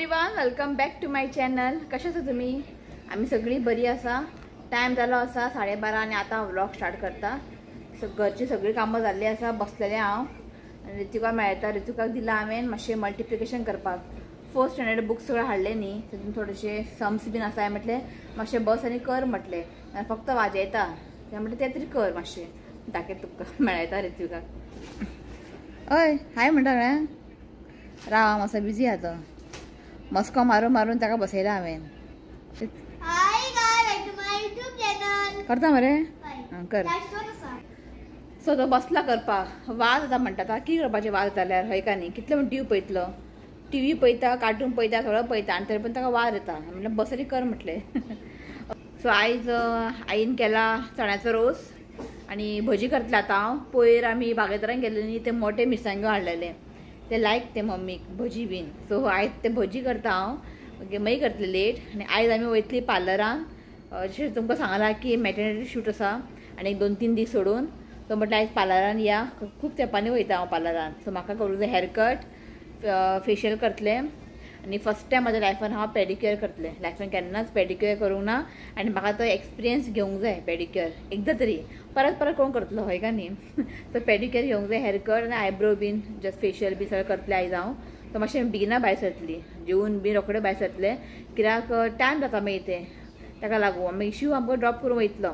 Everyone, welcome back to my channel. कशा आसा तुम्ही? आम्ही सगळी बरी आसा. टाइम झालो असा 12:30 आणि आता व्लॉग स्टार्ट करता. घरची सगळी कामं जाल्ली आसा. बसलेले हांव आनी ऋतुका मेळटा. ऋतुकाक दिला हांवें मातशें मल्टिप्लिकेशन करपाक. 4th स्टँडर्ड बुक्स सगळे हाडले न्ही, तितून थोडेशे सम्स बीन आसा. म्हटलें मातशें बस आनी कर म्हटलें. फक्त वाजयता तें म्हटलें तें तरी कर मातशें. दाखयता तुका मेळटा ऋतुकाक. हय हाय म्हणटा रे. राव मातसो बिजी आहा तो. मस्को मारून मारून ताका बसयला हांवें. करता मरे कर. सो तो बसला करपाक. वाज आतां म्हणटा आता कितें करपाचें वाज जाल्यार हय का न्ही. कितले म्हण टीव्ही पळयतलो. टीव्ही पळयता, कार्टून पळयता, सगळं पळयता आनी तरी पण ताका वाज येता. म्हणल्यार बसरी कर म्हटलें. सो आयज आईन केला चण्याचो रोस आनी भजी करतले आतां हांव. पयर आमी बागेदरान गेल्ले न्ही, ते मोठे मिरसांग्यो हाडलेले. ते लायक ते मम्मीक भजी बीन. सो आयज ते भजी करता हांव. ओके मागीर करतले लेट. आनी आयज आमी वयतली पार्लरान. जशें तुमकां सांगलां की मॅटर्निटी शूट आसा आनी 2-3 दीस सोडून. सो म्हटल्यार आयज पार्लरान या. खूब तेंपांनी वयता हांव पार्लरान. सो म्हाका करूंक जाय हेअर कट, फेशियल करतले आनी फर्स्ट टायम म्हाज्या लायफान हांव पॅडिक्युअर करतलें. लायफान केन्नाच पॅडिक्युअर करूंक ना आनी म्हाका तो एक्सपिरियन्स घेवंक जाय पॅडिक्युअर एकदां तरी. परत परत कोण करतलो हय का न्ही. सो पॅडिक्युअर घेवंक जाय. हेअर कट आनी आयब्रो बीन जस्ट फेशियल बी सगळें करतलें आयज हांव. सो मातशें बेगिना भायर सरतली. जेवून बी रोखडें भायर सरतलें कित्याक टायम जाता मागीर तें. ताका लागून मागीर शिव आमकां ड्रॉप करूंक वयतलो.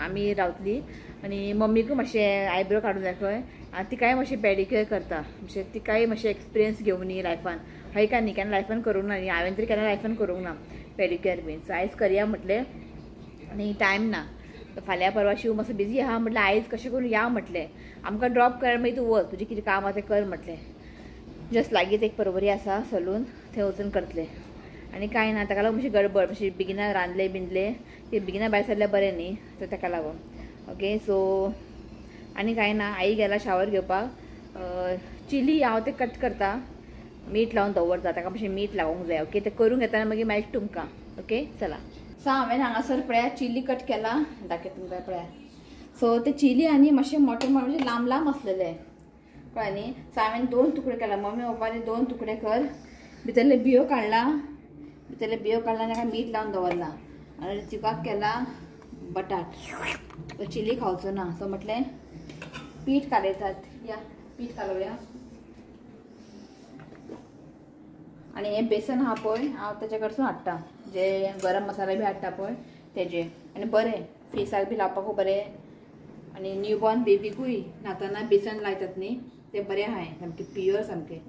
आमी रावतली आनी मम्मीकूय मातशें आयब्रो काडूंक जाय खंय. आनी तिकाय मातशें पॅडिक्युअर करता. मातशें तिकाय मातशें एक्सपिरियन्स घेवून न्ही लायफान हय का न्ही. केन्ना लायफान करूंक ना न्ही. हांवें तरी केन्ना लायफान करूंक ना पॅडिक्युअर बीन. सो आयज करया म्हटलें आनी टायम ना. फाल्यां परवा शिव मातसो बिजी आहा म्हटलें आयज कशें करून या म्हटलें. आमकां ड्रॉप कर मागीर तूं वच. तुजें कितें काम आहा तें कर म्हटलें. जस्ट लागींच एक परवरी आसा सलून, थंय वचून करतलें आनी कांय ना. ताका लागून मातशी गडबड. मातशी बेगिना रांदले बिंदले की बेगिना भायर सरल्यार बरें न्ही. सो ताका लागून ओके. सो आनी कांय ना. आई गेला शावर घेवपाक. चिली हांव ते कट करता, मीठ लावन दवरता. ताका मातशें मीठ लावूंक जाय. ओके ते करून घेतना मागीर मेळटा तुमकां. ओके चला. सो हांवें हांगासर पळया चिली कट केला. दाखयता तुमकां पळया. सो ते चिली आनी मातशें मोटे म्हणजे लांब लांब आसलेले कळ्ळें न्ही. सो हांवें 2 तुकडे केला. मम्मी पप्पानी 2 तुकडे कर. भितरले बियो काडला आनी ताका मीठ लावन दवरला. आनी ऋतुकाक केला बटाट. तो चिली खावचो ना. सो म्हटलें पीठ कालयतात. या पीठ कालोवया. आनी हें बेसन आहा पळय हांव तेचे कडसून हाडटा. जे गरम मसाला बी हाडटा पळय तेजे. आनी बरें फेसाक बी लावपाकूय बरें. आनी न्यूबॉर्न बेबीकूय न्हाताना बेसन लायतात न्ही, तें बरें आहाय सामकें प्युअर सामकें.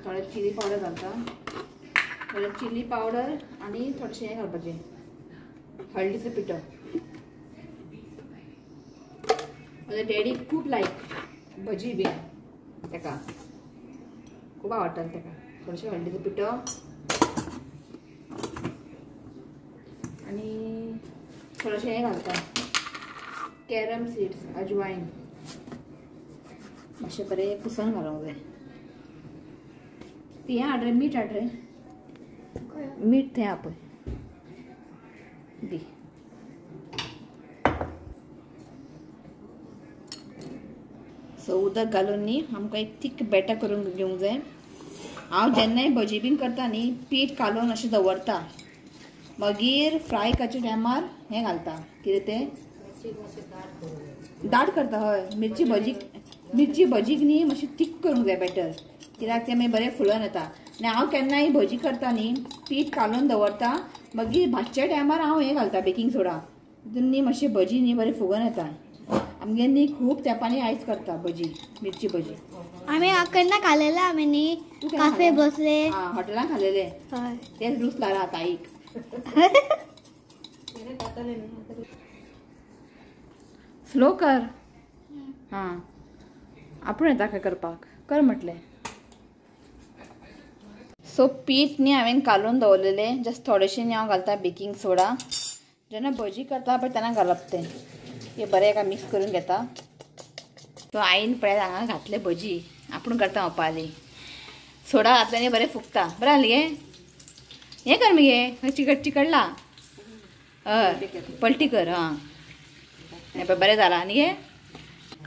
थोडे चिली पावडर घालता. थोडे चिली पावडर आनी थोडेशें हें घालपाचें हळदीचो पिठो. म्हज्या डॅडीक खूब लायक भजी बी. ताका खूब आवडटा ताका. थोडेशें हळदीचो पिठो आनी थोडेशें हें घालता कॅरम सीड्स, अजवायन. मातशें बरें पुसून घालूंक जाय. ती हें हाड रे, मीठ हाड रे. मीठ थंय हा पळय दी. सो उदक घालून न्ही आमकां एक थीक बॅटर करून घेवंक जाय. हांव जेन्नाय भजी बीन करता न्ही पीठ कालोवन अशें दवरता. मागीर फ्राय करचे टायमार हें घालता. कितें तें दाट करता. हय मिरची भजीक न्ही मातशी थीक करूंक जाय बॅटर. कित्याक तें मागीर बरें फुलोन येता. आनी हांव केन्नाय भजी करता न्ही पीठ कालोवन दवरता. मागीर भाजच्या टायमार हांव हें घालता बेकिंग सोडा. तितून न्ही मातशी भजी न्ही बरें फुगोन येता. आमगे न्ही खूब तेंपांनी आयज करता भजी, मिरची भजी. आम्ही केन्ना खाल्लेला. आम्ही न्ही काफे बसले. हॉटेलान खाल्लेले. तेच रूच लागला आता आईक. स्लो कर. हां आपूण येता काय करपाक. कर म्हटलें. सो पीठ न्ही हांवें कालोवन दवरलेलें. जस्ट थोडेशें न्ही हांव घालता बेकिंग सोडा. जेन्ना भजी करता पळय तेन्ना घालप तें. हे बरें एका मिक्स करून घेता. सो आईन पळय हांगा घातले भजी. आपूण करता ओपाली. सोडा घातल्याने बरें फुगता. बरें जालें गे. हें कर मगे चिकडला. हय पलटी कर. हां हें पळय बरें जाला न्ही गे.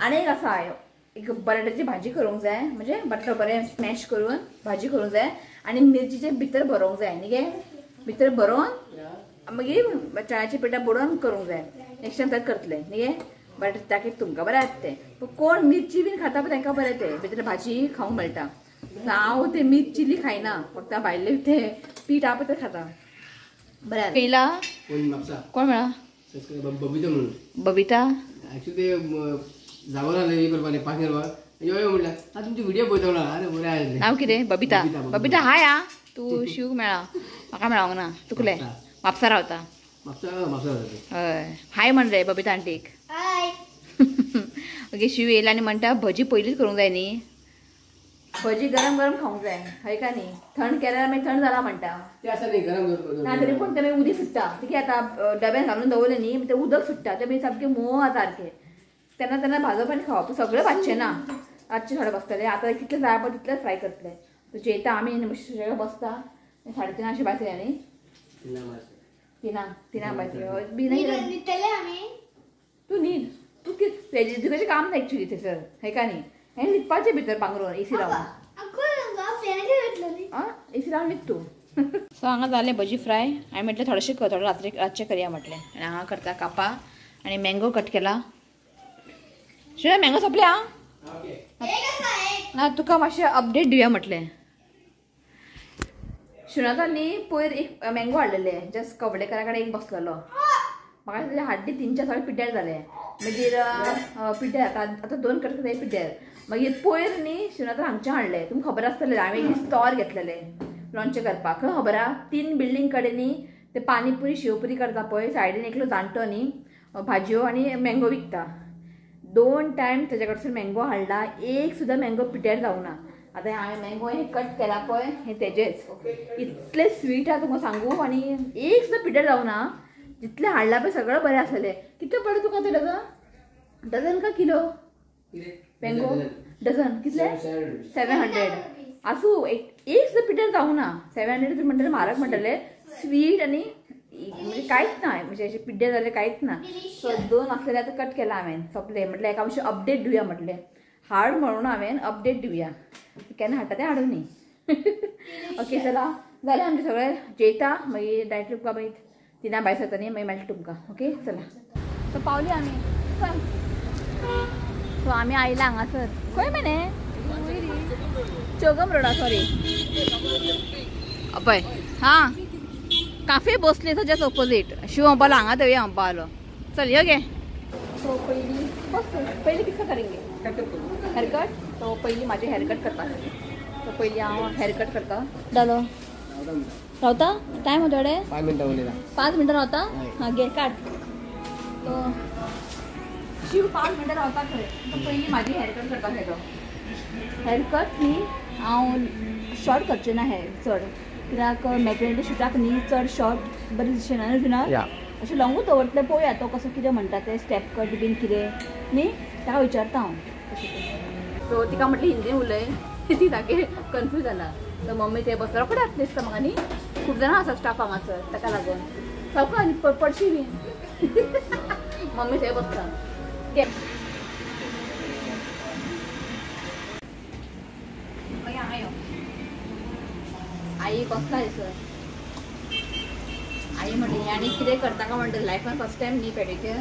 आणि एक असा आहे एक बटाट्याची भाजी करूंक जाय म्हणजे बटाटो बरें स्मॅश करून भाजी करूंक जाय आणि मिरचीचे भितर भरोंक जाय न्ही गे भितर भरोवन मागीर चण्याची पिठा बुडोवन करूंक जाय नेक्स्ट टायम तशें करतले न्ही गे बट ताका तुमकां बरें आसता तें पूण कोण मिरची बीन खाता पळय तांकां बरें तें भितर भाजी खावंक मेळटा हांव ते मीठ चिली खायना फक्त भायले ते पीठ आहा पळय तें खाता बरें पयला कोण मेळा बबिता म्हणून बबिता ऍक्च्युली ते जागोर हे करपाक पांच यो म्हटलं हा तुमचे व्हिडिओ पळयता अरे बरें आयले नाव कितें बबिता बबिता हाय आ तू शिव मेळा म्हाका मेळोंक ना तुकले म्हापसा रावता म्हापसा हय हाय म्हण रे बबिता आंटीक हाय ओके शिव येयला आनी म्हणटा भजी पयलीच करूंक जाय न्ही भजी गरम गरम खावंक जाय हय का न्ही थंड केल्यार मागीर थंड जाला म्हणटा ते आसा न्ही गरम ना तरी पूण ते मागीर उदीक सुट्टा ठीक आहे आतां डब्यान घालून दवरलें न्ही ते उदक सुट्टा ते मागीर सारकें मोव सारकें तेन्ना तेन्ना भाजप आनी खावप सगळें भाजचें ना रातचें थोडें बसतलें आतां कितलें जाय पळय तितलेंच फ्राय करतलें सो जेयता आमी सुशेगाद बसता 3:30 अशें भायर न्ही तिनांक भायर न्हिदतले आमी तू न्हीद तू तुजें काम ना एक्चुली थंयसर हय का न्ही हें न्हिदपाचें भितर पांगरून एसी लावन एसी लावन न्हीद तूं सो हांगा जालें भजी फ्राय हांवें म्हटलें थोडेशें थोडें रातचें करया म्हटलें आनी हांगा करता कापां आनी मँगो कट केला शिवाय मँगो सोंपले हां ना तुका मातशें अपडेट दिवया म्हटलें शुनाता न्ही पयर एक मँगो हाडलेले जस्ट कवडेकरा कडेन एक बसलेलो म्हाका दिसलें हाड्डी 3-4 फावटी पिड्ड्यार जालें मागीर पिड्ड्यार आतां 2 करता ते पिड्ड्यार मागीर पयर न्ही शुनाता हांगचें हाडलें तुमकां खबर आसतलें हांवें एक दीस तोर घेतलेले लोणचें करपाक खंय खबर आहा 3 बिल्डींग कडेन न्ही ते पानीपुरी शेवपुरी करता पळय सायडीन एकलो जाणटो न्ही भाजयो आनी मँगो विकता 2 टायम तेजे कडसून मँगो हाडला एक सुद्दां मँगो पिड्ड्यार जावना आतां हांवें मँगो हें कट केला पळय हें तेजेच इतलें स्वीट आहा तुमकां सांगू आनी एक सुद्दां पिड्ड्यार जावना जितलें हाडला पळय सगळें बरें आसलेलें कितले पडले तुका ते डझन का किलो मँगो डझन कितले 700 आसूं एक सुद्दां पिड्ड्यार जावना 700 म्हणटलें म्हारग म्हणटलें स्वीट आनी म्हणजे कांयच ना म्हणजे अशें पिड्ड्यार जालें कांयच ना सो 2 आसलेले आतां कट केला हांवें सोंपलें म्हटलें एका मातशें अपडेट दिवया म्हटलें हाड म्हणून हांवें अपडेट दिवया केन्ना हाडटा तें हाडूं न्ही ओके चला जालें आमचें सगळें जेयता मागीर डायरेक्ट तुमकां मागीर 3 भायर सरता न्ही मागीर मेळटा तुमकां ओके चला सो पावली आमी चल सो आमी आयला हांगासर खंय मने चौगम रोडा सॉरी पळय हां काफे बसले जस्ट ऑपोजीट शिव अंबाला हांगा देवया अंबालो चल यो गे सो पयलीं बस पयलीं कितें करेंगे हेअरकट सो पयलीं म्हाजें हेअरकट करपाक सो पयलीं हांव हेअरकट करता जालो रावता टायम हो थोडे 5 मिनटां उलयता 5 मिनटां रावता हां घे काट तो शिव 5 मिनटां रावता खंय तो पयलीं म्हाजी हेअरकट करपाक येतो हेअरकट न्ही हांव शॉर्ट करचें ना हेअर चड कित्याक मॅटर्निटी शुटाक न्ही चड शॉर्ट बरें दिसचें ना अशें लॉंगूच दवरतलें पळोवया तो कसो कितें म्हणटा तें स्टेप कट बीन कितें न्ही ताका विचारता हांव सो तिका म्हटलें हिंदीन उलय ती सारकी कन्फ्यूज जाला तर मम्मी ते बसता रोखडें आसलें दिसता म्हाका न्ही खूब जाणां आसा स्टाफ हांगासर ताका लागून सावका आनी पडशी बी मम्मी थंय बसता घे मागीर हांगा यो आई कसला सर आई म्हणली आनी कितें करता काय म्हणटा लायफान फर्स्ट टायम न्ही पॅडिक्युअर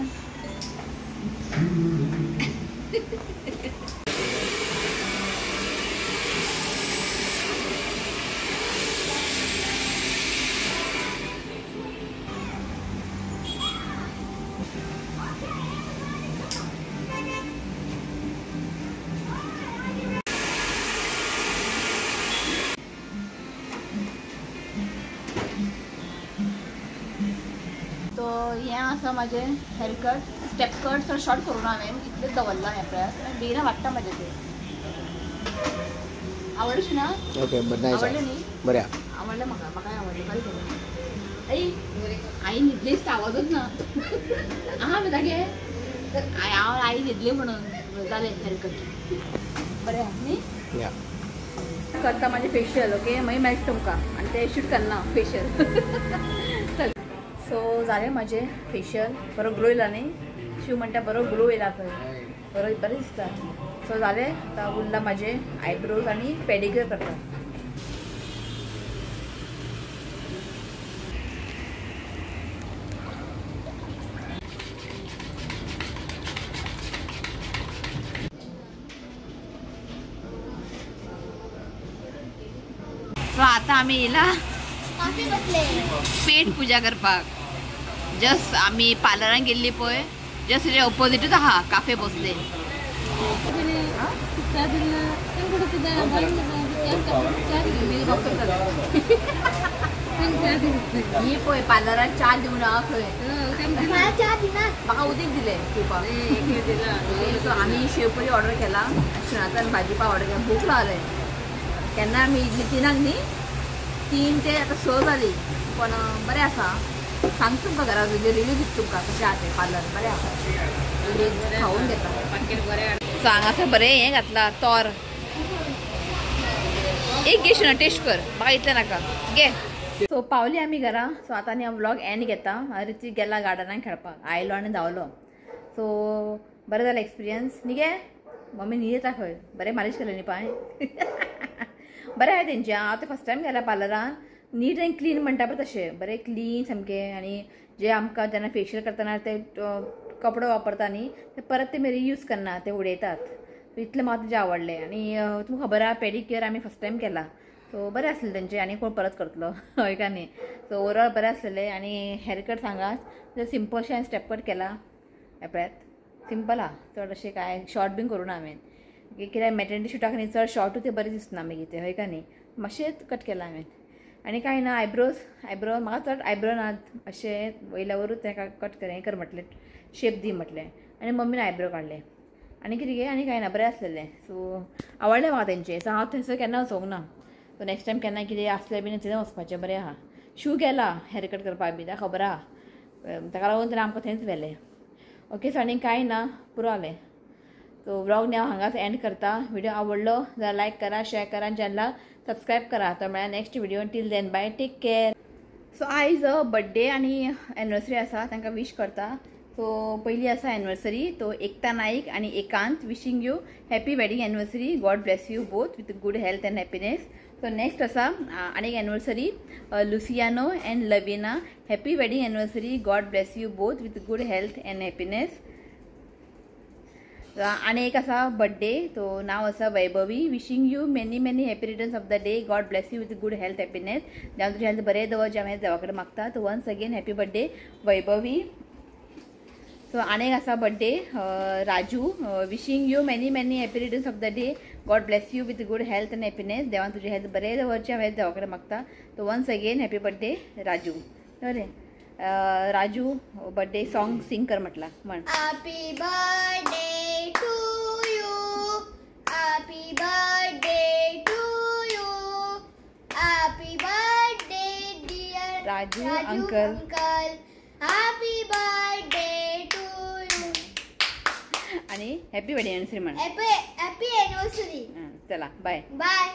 तो हें आसा म्हाजें हेअरकट स्टेप कट चड शॉर्ट करून हांवें इतलेंच दवरलां हें पळयात बेगीन वाडटा म्हाजें तें आवडलें ना ओके आवडलें न्ही बरें आवडलें म्हाकाय आवडलें बरें केलें आई न्हिदली दिसता आवाजच ना आहा मी तागे हांव आई न्हिदली म्हणून जालें हेअरकट बरें न्ही करता म्हाजें फेशियल ओके मागीर मेळटा तुमकां आनी तें शूट करना फेशियल सो जालें म्हाजें फेशियल बरो ग्लो येयला न्ही शिव म्हणटा बरो ग्लो येयला खंय बरं दिसता. सो झाले आता उरला माझे आयब्रोज आणि पेडिक्युअर करतात. सो आता आम्ही येला काफे बसले पेट पूजा करपाक. जस्ट आम्ही पार्लरान गेल्ली पळय जस्ट तेच्या ऑपोजिटूच आहा काफे बसले. ही पळय पार्लरान च्या दिवन आहा खंय मला चहा दिना म्हाका उदीक दिले पिवपाक. सो आम्ही शेवपुरी ऑर्डर केला शिणाचो भाजी पाव ऑर्डर केला. भूक लागले केन्ना आमी इडली 3 न्ही 3 ते आता 6 जाली पण बरें आसा. सांगता तुमकां घरा रिव्यू दिता तुमकां कशें आसा तें पार्लर बरें आसा खावून घेता. सो हांगासर बरें हें घातलां तोर. एक घे शिना टेस्ट कर म्हाका इतलें नाका घे. सो पावली आमी घरा. सो आतां आनी हांव व्लॉग एंड घेता. ऋतीक गेला गार्डनाक खेळपाक आयलो आनी धांवलो. सो बरें जालें एक्सपिरियन्स न्ही गे. मम्मी न्ही येता खंय बरें मालिश केलें न्ही पांय. बरें आहा तेंचें. हांव तें फर्स्ट टायम गेलां पार्लरान. नीट एंड क्लीन म्हणटा पळय तशें बरें क्लीन सामकें. आनी जे आमकां जेन्ना फेशियल करतना ते कपडो वापरता न्ही ते परत ते रियूज करना ते उडयतात. सो इतलें म्हाका तेजें आवडलें. आनी तुमकां खबर आहा पेडिक्युअर आमी फर्स्ट टायम केला. सो बरें आसलें तेंचें आनी कोण परत करतलो हय का न्ही. सो ओवरऑल बरें आसलेलें. आनी हेअरकट सांगात सिंपलशें हांवें स्टेप कट केला. एपळ्यात सिंपल आहा चड अशें कांय शॉर्ट बीन करूना हांवें. कित्याक मॅटर्निटी शूटाक न्ही चड शॉर्टू ते बरें दिसना मागीर ते हय का न्ही. मातशेंच कट केला हांवें. आनी कांय ना आयब्रो म्हाका चड आयब्रो ना अशें वयल्या वरूच ताका कट कर हें कर म्हटलें शेप दी म्हटलें. आनी मम्मीन आयब्रो काडले. आनी कितें गे आनी कांय ना बरें आसलेलें. सो आवडलें म्हाका तेंचें. सो हांव थंयसर केन्ना वचोंक ना. सो नेक्स्ट टायम केन्ना कितें आसलें बीन थंय वचपाचें बरें आहा. शू गेला हेअरकट करपाक बी खबर आहा. ताका लागून तर आमकां थंयच व्हेलें. ओके सो आनी कांय ना पुरो जालें. सो व्लॉग न्ही हांव हांगाच एंड करता. व्हिडिओ आवडलो जाल्यार लायक करा शेअर करा आनी चॅनलाक सबस्क्रायब करा. तो म्हळ्यार next video till then bye take care. So आयज बर्थडे आनी एनिवर्सरी आसा तांकां विश करता. सो पयली आसा एनिवर्सरी तो एकता नाईक आनी एकांत wishing you happy wedding anniversary. God bless you both with good health and happiness. So next आसा आनी anniversary Luciano end Lavina happy wedding anniversary. God bless you both with good health and happiness. आनी एक आसा birthday तो नाव आसा Vaibhavi wishing you many many happy returns of the day. God bless you with good health happiness. देवान तुजें health बरें दवर जें हांवें देवा कडेन मागता. तो once again happy birthday Vaibhavi. So आनी एक आसा birthday Raju wishing you many many happy returns of the day. God bless you with good health and happiness. देवान तुजें हेल्थ बरें दवरचें हांवें देवा कडेन मागता. तो once again happy birthday Raju. बरें राजू बर्थडे सॉंग सिंग कर म्हटला म्हण. Happy birthday to you. Happy birthday to you. Happy birthday dear Raju uncle. Happy birthday to you. आणि हॅपी वेडिंग एनिवर्सरी म्हण. Happy anniversary. चला बाय. बाय.